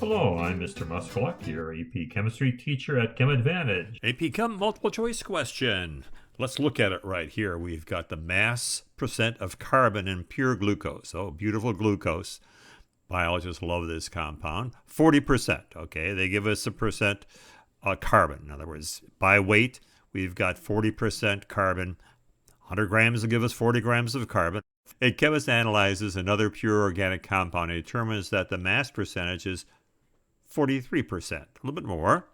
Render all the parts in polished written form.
Hello, I'm Mr. Muskeluk, your AP Chemistry teacher at Chem Advantage. AP Chem multiple choice question. Let's look at it right here. We've got the mass percent of carbon in pure glucose. Oh, beautiful glucose. Biologists love this compound. 40%, okay? They give us a percent carbon. In other words, by weight, we've got 40% carbon. 100 grams will give us 40 grams of carbon. A chemist analyzes another pure organic compound and determines that the mass percentage is 43%, a little bit more.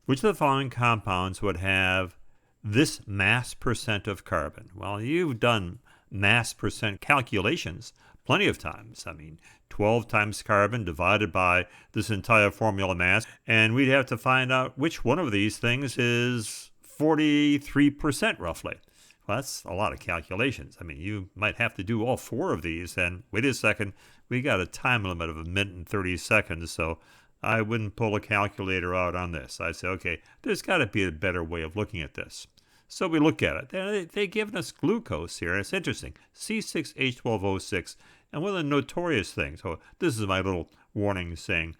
Which of the following compounds would have this mass percent of carbon? Well, you've done mass percent calculations plenty of times. I mean, 12 times carbon divided by this entire formula mass, and we'd have to find out which one of these things is 43% roughly. Well, that's a lot of calculations. I mean, you might have to do all four of these, and wait a second, we got a time limit of 1 minute and 30 seconds, so I wouldn't pull a calculator out on this. I'd say, okay, there's got to be a better way of looking at this. So we look at it. They've given us glucose here, and it's interesting, C6H12O6, and one of the notorious things, so this is my little warning saying,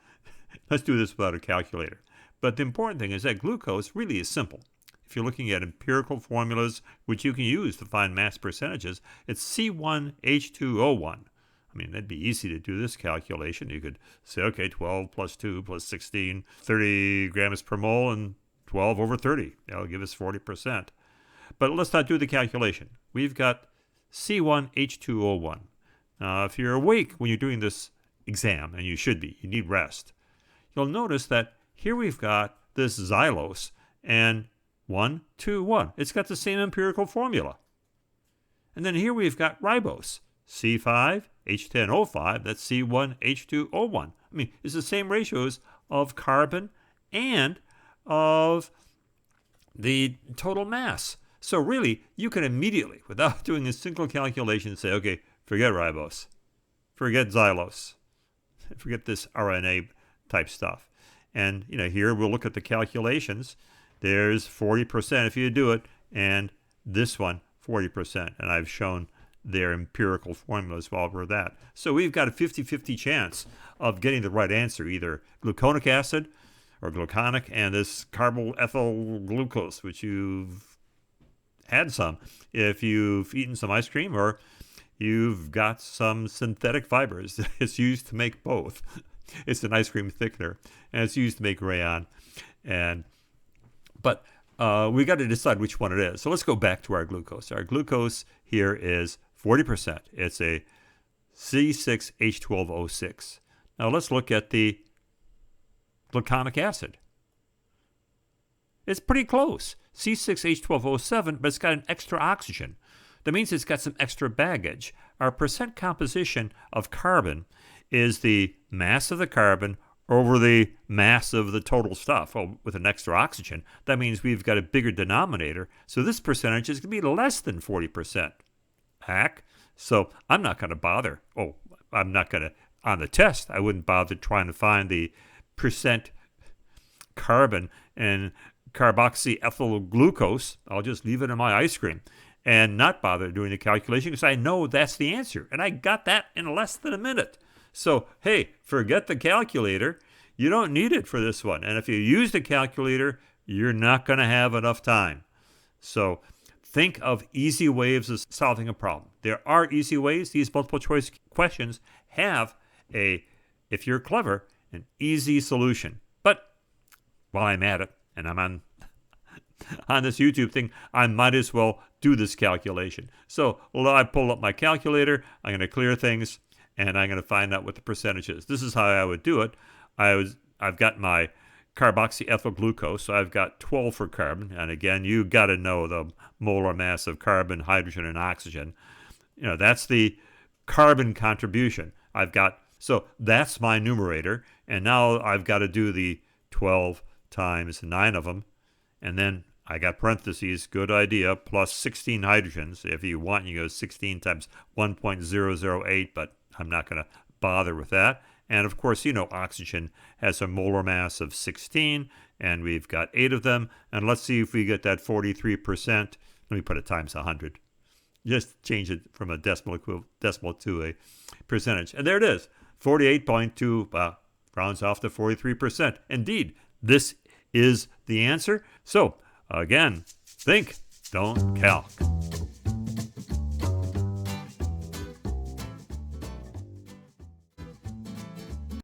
let's do this without a calculator. But the important thing is that glucose really is simple. If you're looking at empirical formulas, which you can use to find mass percentages, it's C1H2O1. I mean, that'd be easy to do this calculation. You could say, okay, 12 plus 2 plus 16, 30 grams per mole, and 12 over 30. That'll give us 40%. But let's not do the calculation. We've got C1H2O1. Now, if you're awake when you're doing this exam, and you should be, you need rest, you'll notice that here we've got this xylose, and 1, 2, 1. It's got the same empirical formula. And then here we've got ribose, C5H10O5, that's C1H2O1. I mean, it's the same ratios of carbon and of the total mass. So really, you can immediately, without doing a single calculation, say, okay, forget ribose, forget xylose, forget this RNA type stuff. And, here we'll look at the calculations. There's 40% if you do it, and this one, 40%. And I've shown their empirical formulas while we're that. So we've got a 50-50 chance of getting the right answer, either gluconic acid or gluconic and this carboethyl glucose, which you've had some if you've eaten some ice cream or you've got some synthetic fibers. It's used to make both. It's an ice cream thickener, and it's used to make rayon. But we got to decide which one it is. So let's go back to our glucose. Our glucose here is 40%. It's a C6H12O6. Now let's look at the gluconic acid. It's pretty close. C6H12O7, but it's got an extra oxygen. That means it's got some extra baggage. Our percent composition of carbon is the mass of the carbon over the mass of the total stuff. Well, with an extra oxygen, that means we've got a bigger denominator. So this percentage is going to be less than 40%. Hack. So I'm not going to bother. I'm not going to, on the test, I wouldn't bother trying to find the percent carbon and carboxyethyl glucose. I'll just leave it in my ice cream and not bother doing the calculation because I know that's the answer. And I got that in less than a minute. So, hey, forget the calculator. You don't need it for this one. And if you use the calculator, you're not going to have enough time. So think of easy ways of solving a problem. There are easy ways. These multiple choice questions have if you're clever, an easy solution. But while I'm at it, and I'm on this YouTube thing, I might as well do this calculation. So I pull up my calculator. I'm going to clear things. And I'm going to find out what the percentage is. This is how I would do it. I've got my carboxyethyl glucose, so I've got 12 for carbon. And again, you got to know the molar mass of carbon, hydrogen, and oxygen. That's the carbon contribution. So that's my numerator. And now I've got to do the 12 times 9 of them. And then I got parentheses, good idea, plus 16 hydrogens. If you want, you go 16 times 1.008, but I'm not going to bother with that. And of course, oxygen has a molar mass of 16, and we've got 8 of them. And let's see if we get that 43%. Let me put it times 100. Just change it from a decimal to a percentage. And there it is, 48.2, rounds off to 43%. Indeed, this is the answer. So, again, think, don't calc.